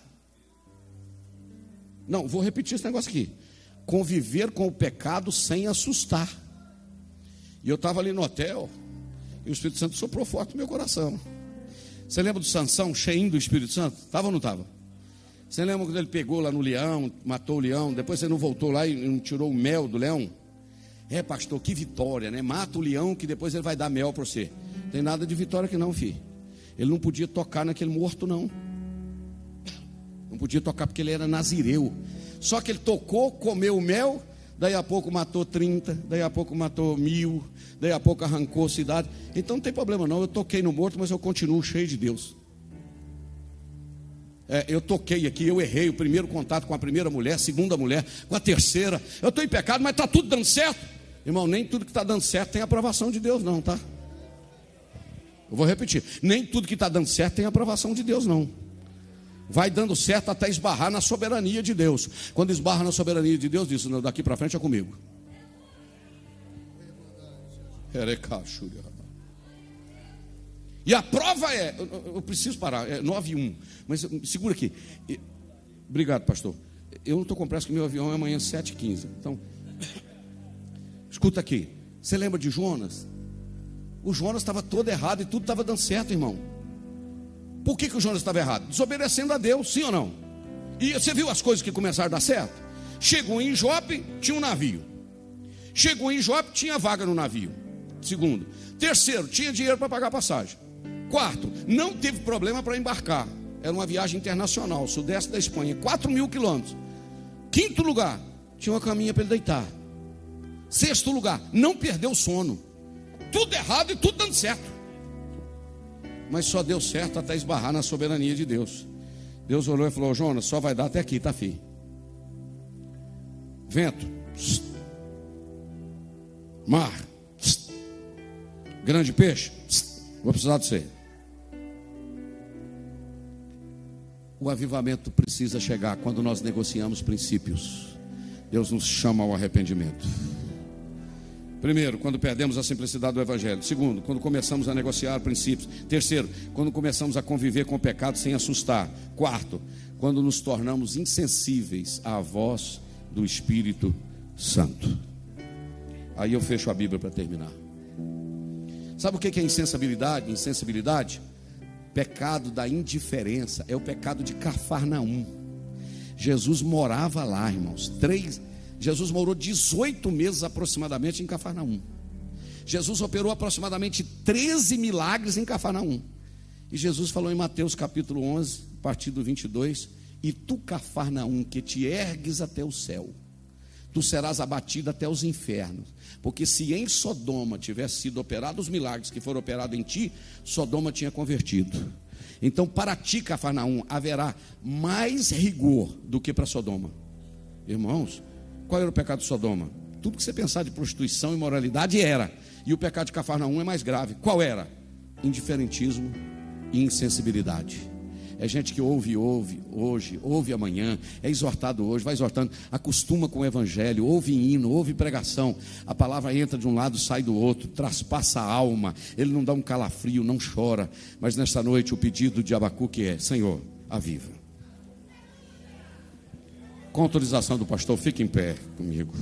Não, vou repetir esse negócio aqui. Conviver com o pecado sem assustar. E eu estava ali no hotel, e o Espírito Santo soprou forte no meu coração. Você lembra do Sansão, cheinho do Espírito Santo? Estava ou não estava? Você lembra quando ele pegou lá no leão, matou o leão, depois você não voltou lá e não tirou o mel do leão? Pastor, que vitória, né? Mata o leão que depois ele vai dar mel para você. Não tem nada de vitória aqui não, filho. Ele não podia tocar naquele morto, não. Não podia tocar porque ele era nazireu. Só que ele tocou, comeu o mel, daí a pouco matou 30, daí a pouco matou 1000, daí a pouco arrancou cidade. Então não tem problema não, eu toquei no morto, mas eu continuo cheio de Deus. Eu toquei aqui, eu errei o primeiro contato com a primeira mulher, segunda mulher, com a terceira. Eu estou em pecado, mas está tudo dando certo. Irmão, nem tudo que está dando certo tem aprovação de Deus não, tá? Eu vou repetir, nem tudo que está dando certo tem aprovação de Deus não. Vai dando certo até esbarrar na soberania de Deus. Quando esbarra na soberania de Deus, diz: daqui para frente é comigo. E a prova é, eu preciso parar, é 9:01, mas segura aqui. Obrigado, pastor. Eu não estou com pressa que meu avião é amanhã 7:15. Então, escuta aqui. Você lembra de Jonas? O Jonas estava todo errado e tudo estava dando certo, irmão. Por que o Jonas estava errado? Desobedecendo a Deus, sim ou não? E você viu as coisas que começaram a dar certo? Chegou em Jope, tinha um navio. Chegou em Jope, tinha vaga no navio. Segundo. Terceiro, tinha dinheiro para pagar a passagem. Quarto, não teve problema para embarcar. Era uma viagem internacional, sudeste da Espanha, 4.000 quilômetros. Quinto lugar, tinha uma caminha para ele deitar. Sexto lugar, não perdeu o sono. Tudo errado e tudo dando certo. Mas só deu certo até esbarrar na soberania de Deus. Deus olhou e falou: Jonas, só vai dar até aqui, tá, filho? Vento, psst. Mar, psst. Grande peixe, psst. Vou precisar de você. O avivamento precisa chegar quando nós negociamos princípios. Deus nos chama ao arrependimento. Primeiro, quando perdemos a simplicidade do Evangelho. Segundo, quando começamos a negociar princípios. Terceiro, quando começamos a conviver com o pecado sem assustar. Quarto, quando nos tornamos insensíveis à voz do Espírito Santo. Aí eu fecho a Bíblia para terminar. Sabe o que é insensibilidade? Insensibilidade? Pecado da indiferença. É o pecado de Cafarnaum. Jesus morava lá, irmãos. Jesus morou 18 meses aproximadamente em Cafarnaum. Jesus operou aproximadamente 13 milagres em Cafarnaum. E Jesus falou em Mateus capítulo 11, a partir do 22: E tu, Cafarnaum, que te ergues até o céu, tu serás abatido até os infernos. Porque se em Sodoma tivesse sido operados os milagres que foram operados em ti, Sodoma tinha convertido. Então para ti, Cafarnaum, haverá mais rigor do que para Sodoma. Irmãos, qual era o pecado de Sodoma? Tudo que você pensar de prostituição e imoralidade era. E o pecado de Cafarnaum é mais grave. Qual era? Indiferentismo e insensibilidade. É gente que ouve hoje, ouve amanhã, é exortado hoje, vai exortando, acostuma com o Evangelho, ouve hino, ouve pregação. A palavra entra de um lado, sai do outro, traspassa a alma. Ele não dá um calafrio, não chora. Mas nesta noite o pedido de Abacuque é: Senhor, aviva. Com autorização do pastor, fique em pé comigo.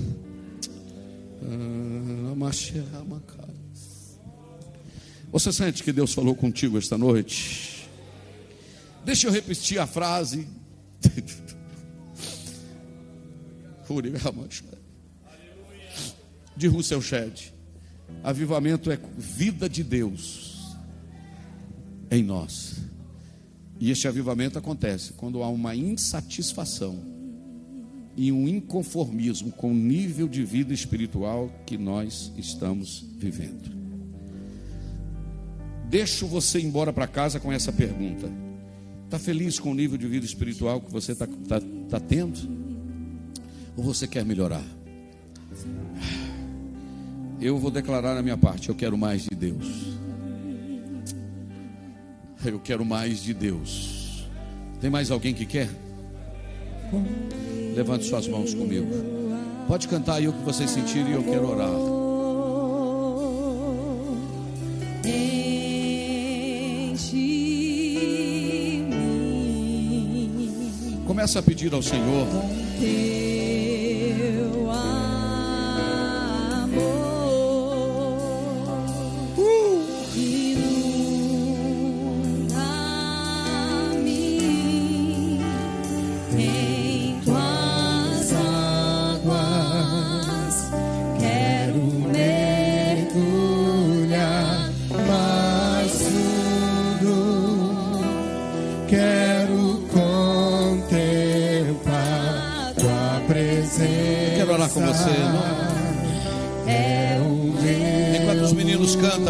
Você sente que Deus falou contigo esta noite? Deixa eu repetir a frase. De Russell Shedd: avivamento é vida de Deus em nós. E este avivamento acontece quando há uma insatisfação e um inconformismo com o nível de vida espiritual que nós estamos vivendo. Deixo você ir embora para casa com essa pergunta: está feliz com o nível de vida espiritual que você está tendo? Ou você quer melhorar? Eu vou declarar a minha parte: eu quero mais de Deus. Eu quero mais de Deus. Tem mais alguém que quer? Levante suas mãos comigo. Pode cantar aí o que vocês sentirem e eu quero orar. Começa a pedir ao Senhor. Quero contemplar tua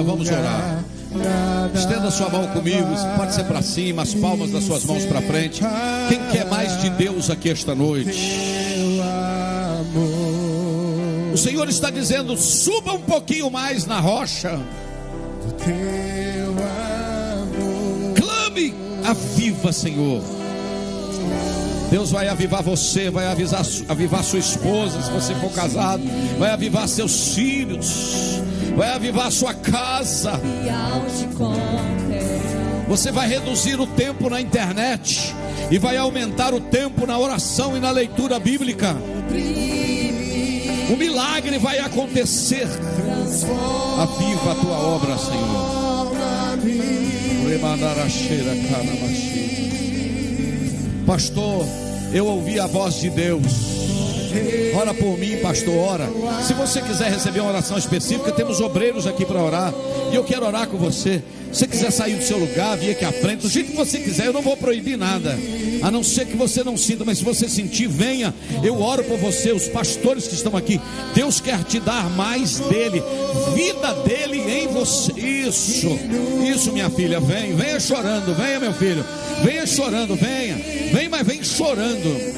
levanta, vamos orar. Estenda sua mão comigo, pode ser para cima, as palmas das suas mãos para frente. Quem quer mais de Deus aqui esta noite? O Senhor está dizendo: suba um pouquinho mais na rocha. Clame, aviva, Senhor. Deus vai avivar você, vai avivar sua esposa, se você for casado, vai avivar seus filhos, vai avivar sua casa. Você vai reduzir o tempo na internet e vai aumentar o tempo na oração e na leitura bíblica. O milagre vai acontecer. Aviva a tua obra, Senhor. Pastor, eu ouvi a voz de Deus. Ora por mim, pastor, ora. Se você quiser receber uma oração específica, temos obreiros aqui para orar, e eu quero orar com você. Se você quiser sair do seu lugar, vir aqui à frente, do jeito que você quiser, eu não vou proibir nada, a não ser que você não sinta. Mas se você sentir, venha, eu oro por você. Os pastores que estão aqui, Deus quer te dar mais dele, vida dele em você. Isso, minha filha, venha chorando, venha, meu filho, venha chorando, venha, mas vem chorando.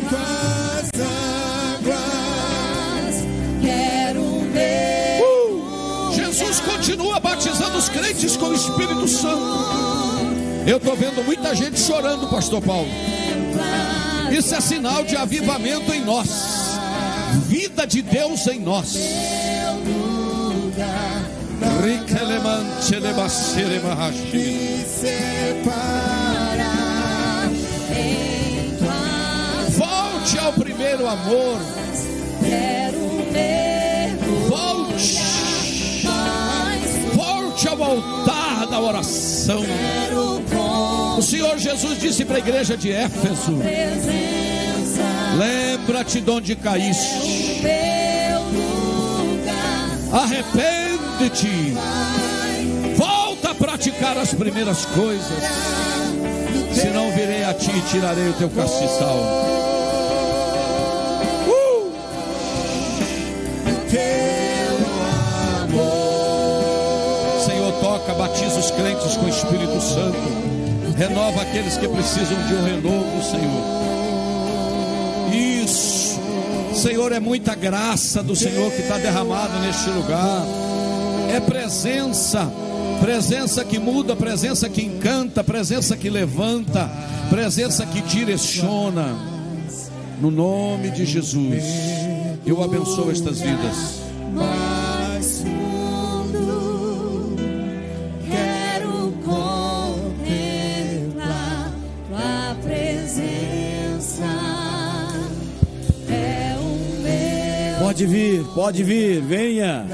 Jesus continua batizando os crentes com o Espírito Santo. Eu estou vendo muita gente chorando, pastor Paulo. Isso é sinal de avivamento em nós, vida de Deus em nós. Volte ao primeiro amor. Volte ao altar da oração. O Senhor Jesus disse para a igreja de Éfeso: lembra-te de onde caíste, arrepende-te, volta a praticar as primeiras coisas, senão virei a ti e tirarei o teu castiçal. Senhor, toca, batiza os crentes com o Espírito Santo, renova aqueles que precisam de um renovo, Senhor. Isso, Senhor, é muita graça do Senhor que está derramada neste lugar. É presença que muda, presença que encanta, presença que levanta, presença que direciona. No nome de Jesus, eu abençoo estas vidas. Pode vir, venha.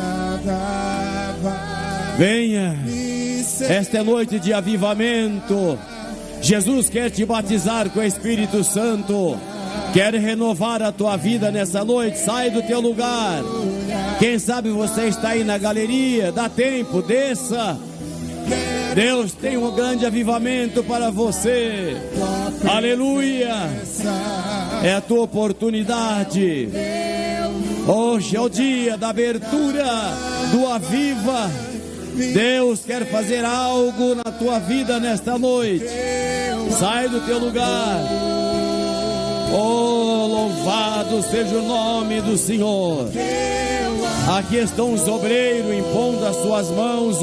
Esta é noite de avivamento. Jesus quer te batizar com o Espírito Santo, quer renovar a tua vida nessa noite. Sai do teu lugar. Quem sabe você está aí na galeria, dá tempo, desça. Deus tem um grande avivamento para você. Aleluia. É a tua oportunidade. Hoje é o dia da abertura do Aviva. Deus quer fazer algo na tua vida nesta noite. Sai do teu lugar. Oh, louvado seja o nome do Senhor. Aqui estão os obreiros impondo as suas mãos.